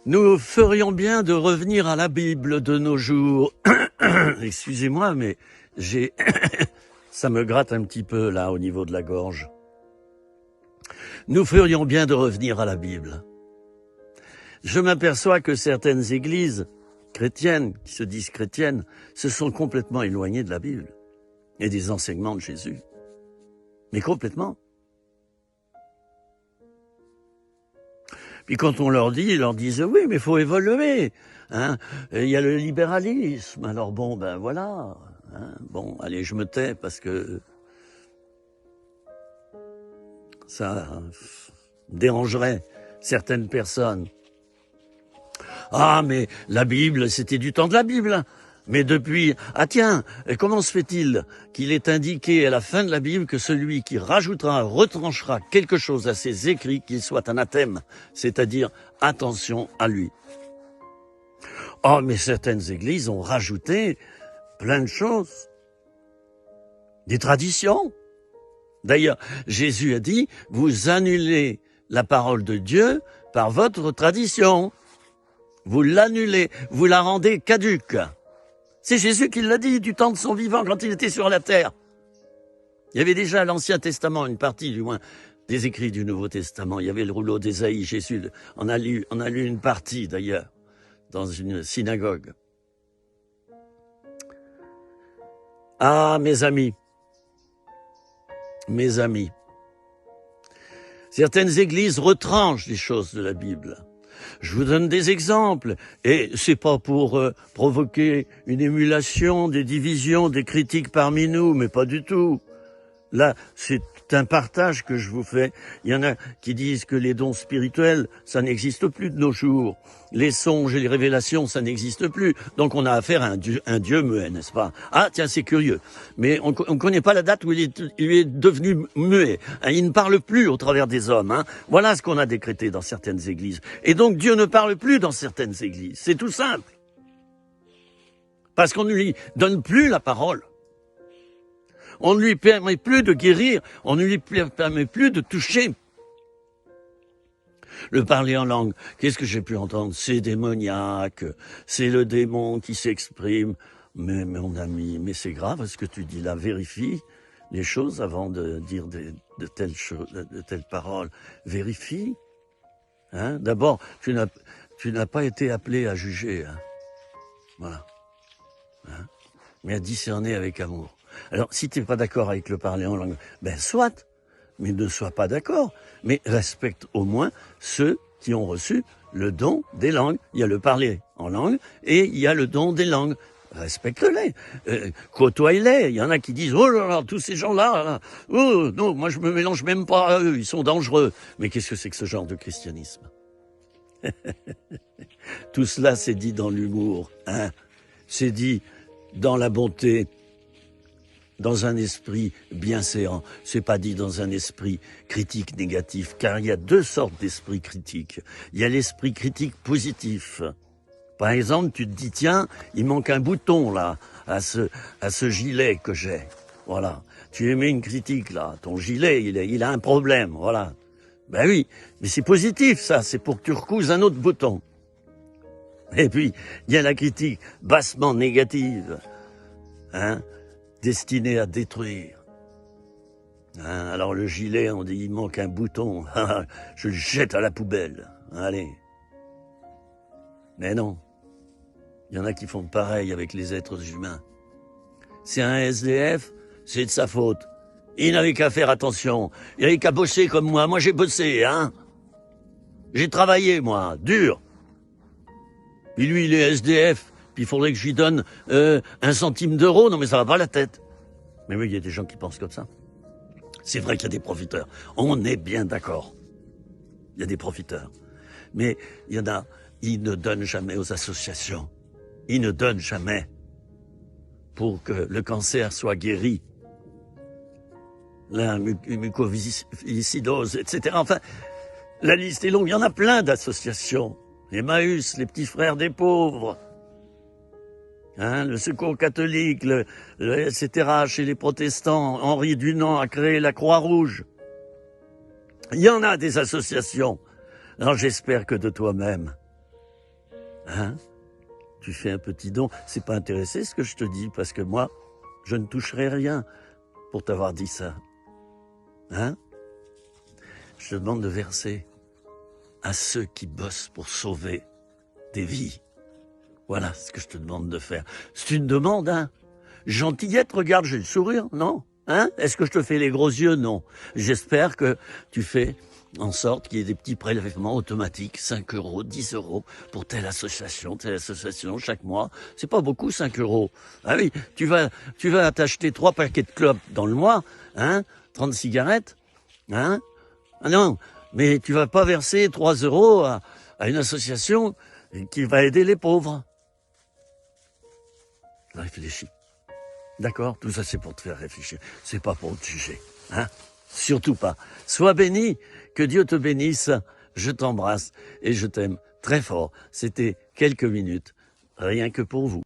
Nous ferions bien de revenir à la Bible de nos jours. Excusez-moi, mais ça me gratte un petit peu là au niveau de la gorge. Nous ferions bien de revenir à la Bible. Je m'aperçois que certaines églises chrétiennes, qui se disent chrétiennes, se sont complètement éloignées de la Bible et des enseignements de Jésus. Mais complètement. Puis quand on leur dit, ils leur disent « oui, mais il faut évoluer. Hein. Il y a le libéralisme. » Alors bon, ben voilà. Hein. Bon, allez, je me tais parce que ça dérangerait certaines personnes. Ah, mais la Bible, c'était du temps de la Bible. Mais depuis, ah tiens, comment se fait-il qu'il est indiqué à la fin de la Bible que celui qui rajoutera, retranchera quelque chose à ses écrits, qu'il soit anathème, c'est-à-dire attention à lui. Oh, mais certaines églises ont rajouté plein de choses, des traditions. D'ailleurs, Jésus a dit, vous annulez la parole de Dieu par votre tradition. Vous l'annulez, vous la rendez caduque. C'est Jésus qui l'a dit du temps de son vivant quand il était sur la terre. Il y avait déjà l'Ancien Testament, une partie du moins des écrits du Nouveau Testament. Il y avait le rouleau d'Ésaïe. Jésus on a lu une partie d'ailleurs dans une synagogue. Ah, mes amis, certaines églises retranchent les choses de la Bible. Je vous donne des exemples, et c'est pas pour provoquer une émulation, des divisions, des critiques parmi nous, mais pas du tout. Là, c'est un partage que je vous fais. Il y en a qui disent que les dons spirituels, ça n'existe plus de nos jours. Les songes et les révélations, ça n'existe plus. Donc on a affaire à un Dieu muet, n'est-ce pas? Ah, tiens, c'est curieux. Mais on ne connaît pas la date où il est devenu muet. Il ne parle plus au travers des hommes. Hein. Voilà ce qu'on a décrété dans certaines églises. Et donc Dieu ne parle plus dans certaines églises. C'est tout simple. Parce qu'on ne lui donne plus la parole. On ne lui permet plus de guérir, on ne lui permet plus de toucher. Le parler en langue, qu'est-ce que j'ai pu entendre? C'est démoniaque, c'est le démon qui s'exprime. Mais mon ami, mais c'est grave ce que tu dis là, vérifie les choses avant de dire de telles paroles. Vérifie. Hein? D'abord, tu n'as pas été appelé à juger. Hein? Voilà. Hein? Mais à discerner avec amour. Alors, si tu n'es pas d'accord avec le parler en langue, ben soit, mais ne sois pas d'accord. Mais respecte au moins ceux qui ont reçu le don des langues. Il y a le parler en langue et il y a le don des langues. Respecte-les, côtoie-les. Il y en a qui disent « Oh là là, tous ces gens-là, là, oh non, moi je me mélange même pas à eux, ils sont dangereux. » Mais qu'est-ce que c'est que ce genre de christianisme? Tout cela, c'est dit dans l'humour, hein. C'est dit dans la bonté, dans un esprit bienséant. C'est pas dit dans un esprit critique négatif, car il y a deux sortes d'esprit critique. Il y a l'esprit critique positif. Par exemple, tu te dis, tiens, il manque un bouton là, à ce gilet que j'ai. Voilà. Tu émets une critique là. Ton gilet, il a un problème. Voilà. Ben oui. Mais c'est positif ça. C'est pour que tu recouses un autre bouton. Et puis, il y a la critique bassement négative. Hein? Destiné à détruire. Hein, alors le gilet, on dit, il manque un bouton. Je le jette à la poubelle. Allez. Mais non. Il y en a qui font pareil avec les êtres humains. C'est un SDF, c'est de sa faute. Il n'avait qu'à faire attention. Il n'avait qu'à bosser comme moi. Moi, j'ai bossé, hein. J'ai travaillé, moi, dur. Puis lui, il est SDF. Puis il faudrait que je lui donne 1 centime d'euro. Non, mais ça va pas la tête. Mais oui, il y a des gens qui pensent comme ça. C'est vrai qu'il y a des profiteurs. On est bien d'accord. Il y a des profiteurs. Mais il y en a, ils ne donnent jamais aux associations. Ils ne donnent jamais pour que le cancer soit guéri. La mucoviscidose, etc. Enfin, la liste est longue. Il y en a plein d'associations. Emmaüs, les petits frères des pauvres. Hein, le Secours catholique, etc. Chez les protestants, Henri Dunant a créé la Croix-Rouge. Il y en a des associations. Alors j'espère que de toi-même, Hein? Tu fais un petit don. C'est pas intéressé ce que je te dis, parce que moi, je ne toucherai rien pour t'avoir dit ça. Hein? Je te demande de verser à ceux qui bossent pour sauver des vies. Voilà ce que je te demande de faire. C'est une demande, hein? Gentillette, regarde, j'ai le sourire, non? Hein? Est-ce que je te fais les gros yeux? Non. J'espère que tu fais en sorte qu'il y ait des petits prélèvements automatiques, 5 euros, 10 euros, pour telle association, chaque mois. C'est pas beaucoup, 5 euros. Ah oui, tu vas t'acheter 3 paquets de clopes dans le mois, hein? 30 cigarettes, hein? Ah non, mais tu vas pas verser 3 euros à une association qui va aider les pauvres. Réfléchis. D'accord? Tout ça, c'est pour te faire réfléchir. C'est pas pour te juger. Hein? Surtout pas. Sois béni. Que Dieu te bénisse. Je t'embrasse et je t'aime très fort. C'était quelques minutes, rien que pour vous.